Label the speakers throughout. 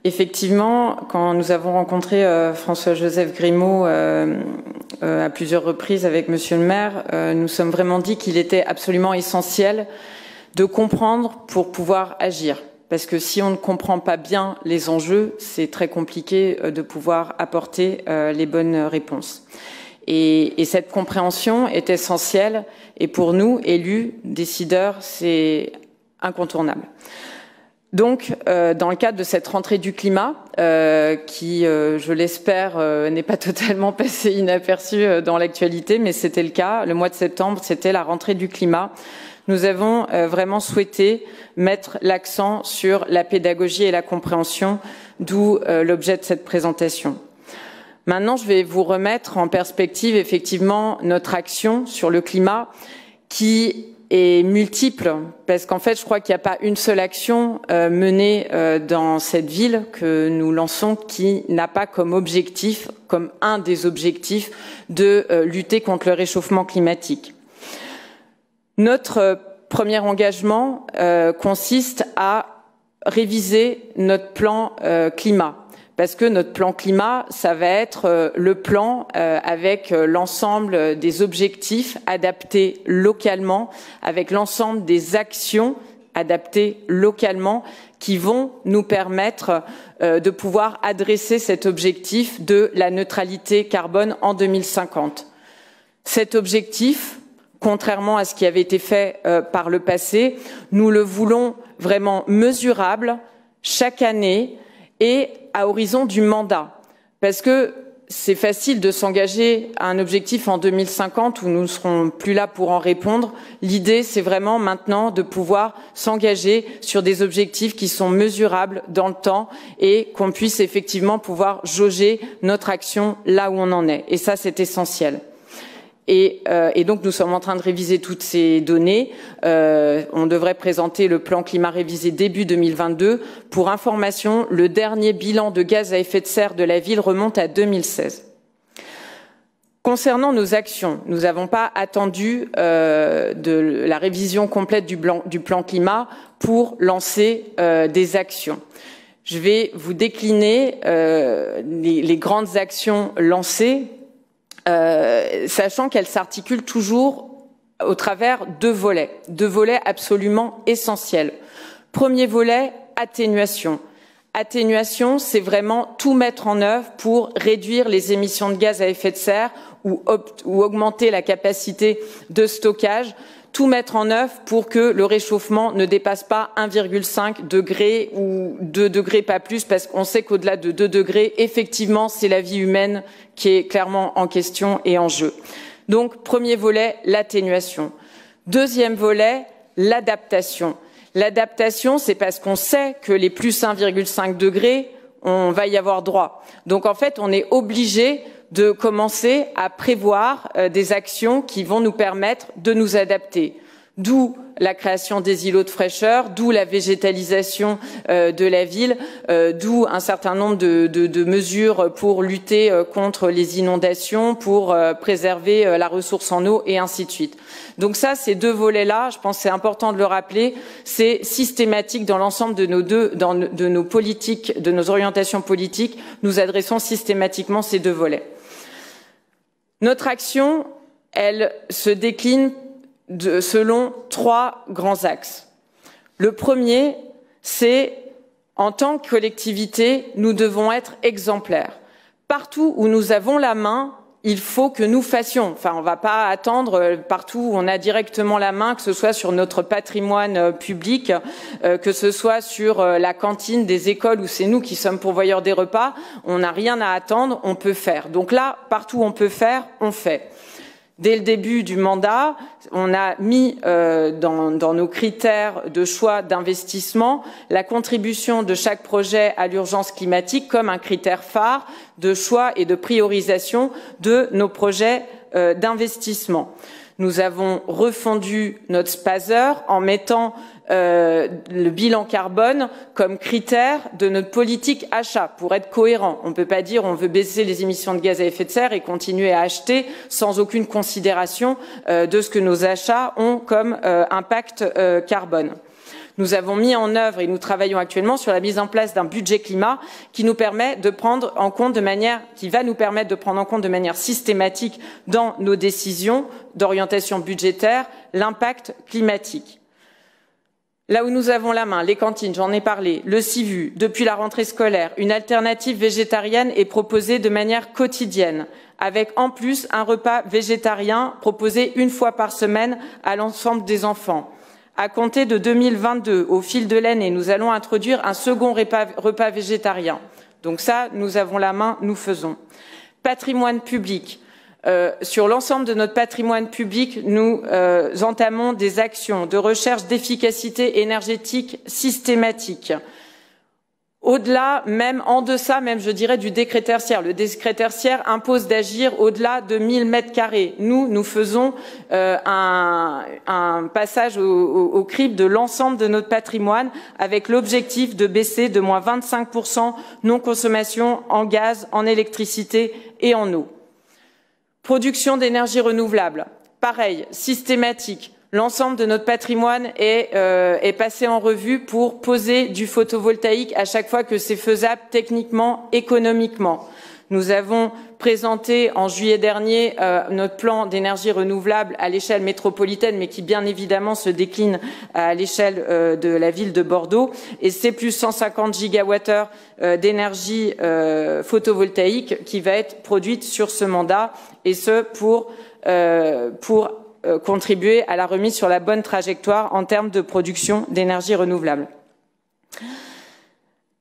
Speaker 1: Effectivement, quand nous avons rencontré François-Joseph Grimaud à plusieurs reprises avec Monsieur le maire, nous sommes vraiment dit qu'il était absolument essentiel de comprendre pour pouvoir agir. Parce que si on ne comprend pas bien les enjeux, c'est très compliqué de pouvoir apporter les bonnes réponses. Et cette compréhension est essentielle et pour nous, élus, décideurs, c'est incontournable. Donc, dans le cadre de cette rentrée du climat, qui, je l'espère, n'est pas totalement passée inaperçue dans l'actualité, mais c'était le cas, le mois de septembre, c'était la rentrée du climat. Nous avons vraiment souhaité mettre l'accent sur la pédagogie et la compréhension, d'où l'objet de cette présentation. Maintenant, je vais vous remettre en perspective effectivement notre action sur le climat qui est multiple, parce qu'en fait, je crois qu'il n'y a pas une seule action menée dans cette ville que nous lançons qui n'a pas comme objectif, comme un des objectifs, de lutter contre le réchauffement climatique. Notre premier engagement consiste à réviser notre plan climat. Parce que notre plan climat, ça va être le plan avec l'ensemble des objectifs adaptés localement, avec l'ensemble des actions adaptées localement qui vont nous permettre de pouvoir adresser cet objectif de la neutralité carbone en 2050. Cet objectif, contrairement à ce qui avait été fait par le passé, nous le voulons vraiment mesurable chaque année et à horizon du mandat. Parce que c'est facile de s'engager à un objectif en 2050 où nous ne serons plus là pour en répondre. L'idée, c'est vraiment maintenant de pouvoir s'engager sur des objectifs qui sont mesurables dans le temps et qu'on puisse effectivement pouvoir jauger notre action là où on en est. Et ça, c'est essentiel. Et donc nous sommes en train de réviser toutes ces données. On devrait présenter le plan climat révisé début 2022. Pour information, le dernier bilan de gaz à effet de serre de la ville remonte à 2016. Concernant nos actions, nous n'avons pas attendu de la révision complète du plan climat pour lancer des actions. Je vais vous décliner les grandes actions lancées, sachant qu'elle s'articule toujours au travers deux volets absolument essentiels. Premier volet, atténuation. Atténuation, c'est vraiment tout mettre en œuvre pour réduire les émissions de gaz à effet de serre ou augmenter la capacité de stockage, tout mettre en œuvre pour que le réchauffement ne dépasse pas 1,5 degré ou 2 degrés, pas plus, parce qu'on sait qu'au-delà de 2 degrés, effectivement, c'est la vie humaine qui est clairement en question et en jeu. Donc, premier volet, l'atténuation. Deuxième volet, l'adaptation. L'adaptation, c'est parce qu'on sait que les plus 1,5 degrés, on va y avoir droit. Donc, en fait, on est obligé de commencer à prévoir des actions qui vont nous permettre de nous adapter. D'où la création des îlots de fraîcheur, d'où la végétalisation de la ville, d'où un certain nombre de mesures pour lutter contre les inondations, pour préserver la ressource en eau et ainsi de suite. Donc ça, ces deux volets-là, je pense que c'est important de le rappeler, c'est systématique dans l'ensemble de nos politiques, de nos orientations politiques, nous adressons systématiquement ces deux volets. Notre action, elle se décline selon trois grands axes. Le premier, c'est en tant que collectivité, nous devons être exemplaires. Partout où nous avons la main, il faut que nous fassions. Enfin, on ne va pas attendre partout où on a directement la main, que ce soit sur notre patrimoine public, que ce soit sur la cantine des écoles où c'est nous qui sommes pourvoyeurs des repas. On n'a rien à attendre, on peut faire. Donc là, partout où on peut faire, on fait. Dès le début du mandat, on a mis dans nos critères de choix d'investissement la contribution de chaque projet à l'urgence climatique comme un critère phare de choix et de priorisation de nos projets d'investissement. Nous avons refondu notre SPASER en mettant le bilan carbone comme critère de notre politique achat pour être cohérent. On ne peut pas dire on veut baisser les émissions de gaz à effet de serre et continuer à acheter sans aucune considération de ce que nos achats ont comme impact carbone. Nous avons mis en œuvre et nous travaillons actuellement sur la mise en place d'un budget climat qui nous permet de prendre en compte qui va nous permettre de prendre en compte de manière systématique dans nos décisions d'orientation budgétaire l'impact climatique. Là où nous avons la main, les cantines, j'en ai parlé, le CIVU, depuis la rentrée scolaire, une alternative végétarienne est proposée de manière quotidienne, avec en plus un repas végétarien proposé une fois par semaine à l'ensemble des enfants. À compter de 2022, au fil de l'année, nous allons introduire un second repas végétarien. Donc ça, nous avons la main, nous faisons. Patrimoine public. Sur l'ensemble de notre patrimoine public, nous entamons des actions de recherche d'efficacité énergétique systématique. Au-delà, même en deçà, même je dirais, du décret tertiaire. Le décret tertiaire impose d'agir au-delà de 1000 mètres carrés. Nous faisons un passage au crible de l'ensemble de notre patrimoine avec l'objectif de baisser de moins 25% non-consommation en gaz, en électricité et en eau. Production d'énergie renouvelable, pareil, systématique. L'ensemble de notre patrimoine est passé en revue pour poser du photovoltaïque à chaque fois que c'est faisable techniquement, économiquement. Nous avons présenté en juillet dernier notre plan d'énergie renouvelable à l'échelle métropolitaine, mais qui bien évidemment se décline à l'échelle de la ville de Bordeaux. Et c'est plus 150 gigawattheures d'énergie photovoltaïque qui va être produite sur ce mandat, et ce pour contribuer à la remise sur la bonne trajectoire en termes de production d'énergie renouvelable.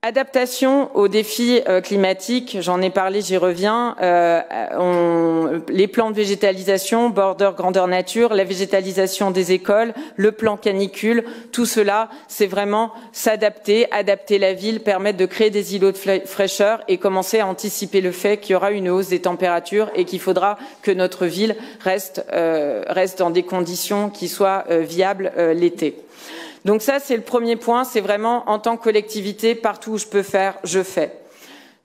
Speaker 1: Adaptation aux défis climatiques, j'en ai parlé, j'y reviens. Les plans de végétalisation, border grandeur nature, la végétalisation des écoles, le plan canicule, tout cela, c'est vraiment s'adapter, adapter la ville, permettre de créer des îlots de fraîcheur et commencer à anticiper le fait qu'il y aura une hausse des températures et qu'il faudra que notre ville reste dans des conditions qui soient viables l'été. Donc ça, c'est le premier point, c'est vraiment en tant que collectivité, partout où je peux faire, je fais.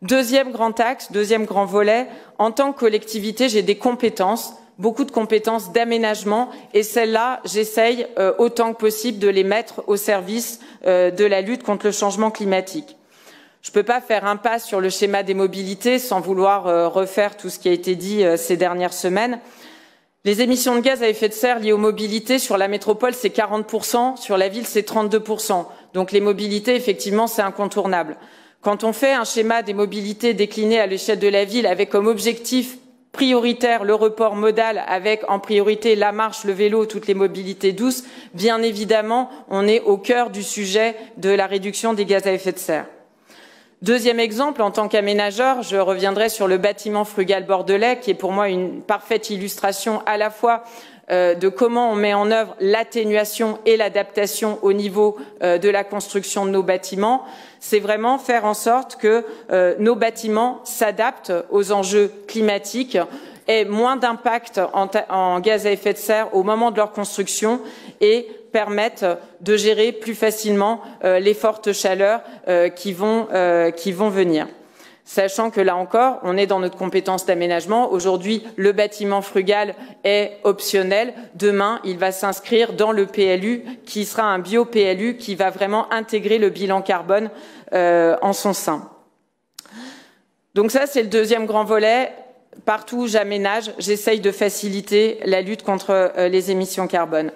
Speaker 1: Deuxième grand axe, deuxième grand volet, en tant que collectivité, j'ai des compétences, beaucoup de compétences d'aménagement, et celles-là, j'essaye autant que possible de les mettre au service de la lutte contre le changement climatique. Je ne peux pas faire un pas sur le schéma des mobilités sans vouloir refaire tout ce qui a été dit ces dernières semaines. Les émissions de gaz à effet de serre liées aux mobilités sur la métropole, c'est 40%, sur la ville, c'est 32%. Donc les mobilités, effectivement, c'est incontournable. Quand on fait un schéma des mobilités décliné à l'échelle de la ville avec comme objectif prioritaire le report modal avec en priorité la marche, le vélo, toutes les mobilités douces, bien évidemment, on est au cœur du sujet de la réduction des gaz à effet de serre. Deuxième exemple, en tant qu'aménageur, je reviendrai sur le bâtiment frugal bordelais, qui est pour moi une parfaite illustration à la fois de comment on met en œuvre l'atténuation et l'adaptation au niveau de la construction de nos bâtiments. C'est vraiment faire en sorte que nos bâtiments s'adaptent aux enjeux climatiques, aient moins d'impact en gaz à effet de serre au moment de leur construction et permettent de gérer plus facilement les fortes chaleurs qui vont venir. Sachant que là encore, on est dans notre compétence d'aménagement. Aujourd'hui, le bâtiment frugal est optionnel. Demain, il va s'inscrire dans le PLU, qui sera un bio-PLU qui va vraiment intégrer le bilan carbone en son sein. Donc ça, c'est le deuxième grand volet. Partout où j'aménage, j'essaye de faciliter la lutte contre les émissions carbone.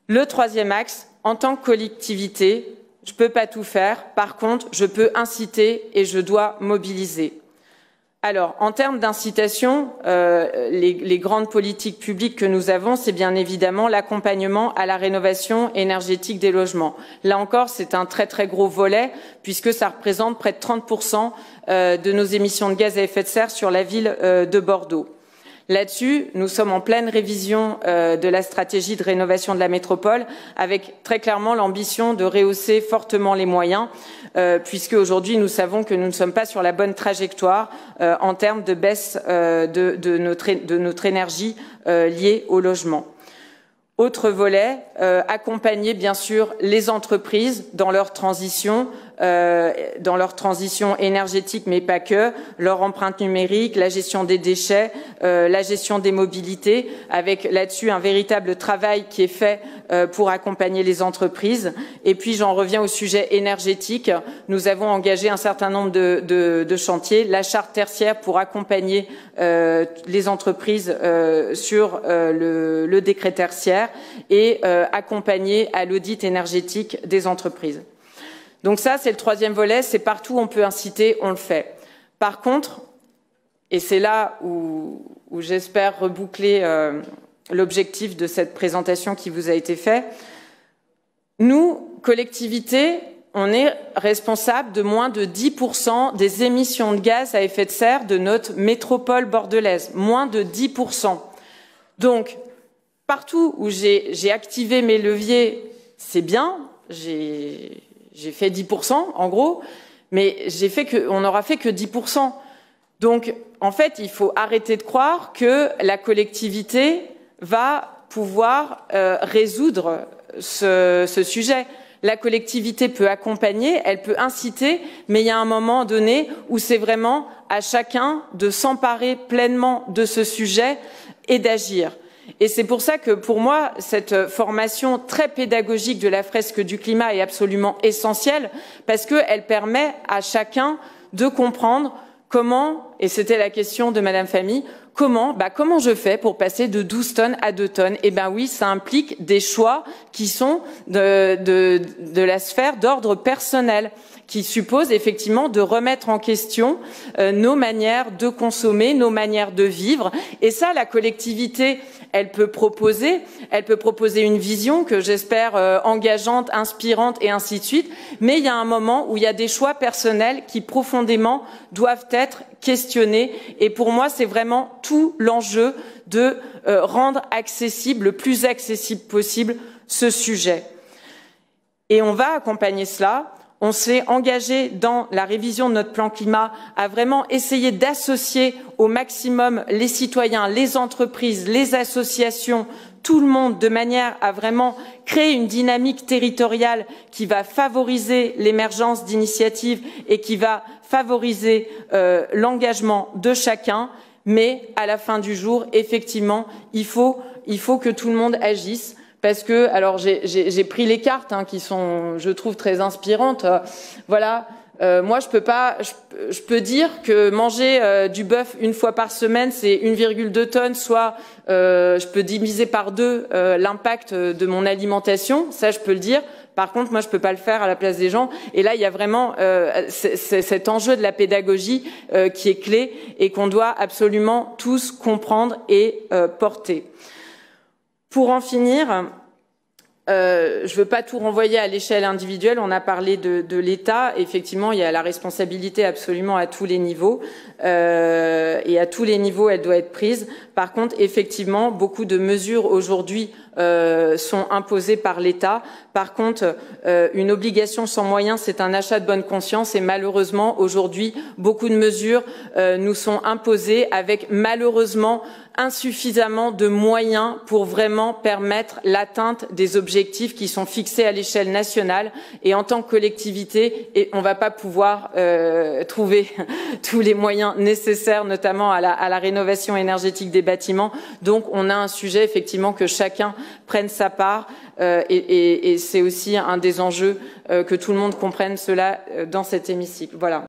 Speaker 1: Le troisième axe, en tant que collectivité, je ne peux pas tout faire. Par contre, je peux inciter et je dois mobiliser. Alors, en termes d'incitation, les grandes politiques publiques que nous avons, c'est bien évidemment l'accompagnement à la rénovation énergétique des logements. Là encore, c'est un très très gros volet puisque ça représente près de 30% de nos émissions de gaz à effet de serre sur la ville de Bordeaux. Là-dessus, nous sommes en pleine révision de la stratégie de rénovation de la métropole, avec très clairement l'ambition de rehausser fortement les moyens, puisque aujourd'hui nous savons que nous ne sommes pas sur la bonne trajectoire en termes de baisse de notre énergie liée au logement. Autre volet, accompagner bien sûr les entreprises dans leur transition dans leur transition énergétique, mais pas que, leur empreinte numérique, la gestion des déchets, la gestion des mobilités, avec là-dessus un véritable travail qui est fait pour accompagner les entreprises. Et puis j'en reviens au sujet énergétique. Nous avons engagé un certain nombre de chantiers, la charte tertiaire pour accompagner les entreprises sur le décret tertiaire et accompagner à l'audit énergétique des entreprises. Donc ça, c'est le troisième volet, c'est partout où on peut inciter, on le fait. Par contre, et c'est là où j'espère reboucler l'objectif de cette présentation qui vous a été faite, nous, collectivités, on est responsable de moins de 10% des émissions de gaz à effet de serre de notre métropole bordelaise. Moins de 10%. Donc, partout où j'ai activé mes leviers, c'est bien, j'ai fait 10% en gros, mais on n'aura fait que 10%. Donc, en fait, il faut arrêter de croire que la collectivité va pouvoir résoudre ce sujet. La collectivité peut accompagner, elle peut inciter, mais il y a un moment donné où c'est vraiment à chacun de s'emparer pleinement de ce sujet et d'agir. Et c'est pour ça que, pour moi, cette formation très pédagogique de la fresque du climat est absolument essentielle, parce qu'elle permet à chacun de comprendre comment, et c'était la question de Madame Famy, comment je fais pour passer de 12 tonnes à 2 tonnes? Eh ben oui, ça implique des choix qui sont de la sphère d'ordre personnel, qui suppose effectivement de remettre en question nos manières de consommer, nos manières de vivre. Et ça, la collectivité, elle peut proposer une vision que j'espère engageante, inspirante et ainsi de suite. Mais il y a un moment où il y a des choix personnels qui profondément doivent être questionnés. Et pour moi, c'est vraiment tout l'enjeu de rendre accessible, le plus accessible possible, ce sujet. Et on va accompagner cela. On s'est engagé dans la révision de notre plan climat à vraiment essayer d'associer au maximum les citoyens, les entreprises, les associations, tout le monde, de manière à vraiment créer une dynamique territoriale qui va favoriser l'émergence d'initiatives et qui va favoriser l'engagement de chacun. Mais à la fin du jour, effectivement, il faut que tout le monde agisse. Parce que, alors j'ai pris les cartes qui sont, je trouve, très inspirantes. Voilà, moi je peux dire que manger du bœuf une fois par semaine, c'est 1,2 tonnes, soit je peux diviser par 2 l'impact de mon alimentation. Ça, je peux le dire. Par contre, moi, je peux pas le faire à la place des gens. Et là, il y a vraiment cet enjeu de la pédagogie qui est clé et qu'on doit absolument tous comprendre et porter. Pour en finir, je ne veux pas tout renvoyer à l'échelle individuelle. On a parlé de l'État. Effectivement, il y a la responsabilité absolument à tous les niveaux. Et à tous les niveaux, elle doit être prise. Par contre, effectivement, beaucoup de mesures aujourd'hui sont imposées par l'État. Par contre, une obligation sans moyens, c'est un achat de bonne conscience. Et malheureusement, aujourd'hui, beaucoup de mesures nous sont imposées avec malheureusement insuffisamment de moyens pour vraiment permettre l'atteinte des objectifs qui sont fixés à l'échelle nationale. Et en tant que collectivité, on ne va pas pouvoir trouver tous les moyens nécessaires, notamment à la rénovation énergétique des bâtiments. Donc on a un sujet effectivement que chacun prenne sa part et c'est aussi un des enjeux que tout le monde comprenne cela dans cet hémicycle. Voilà.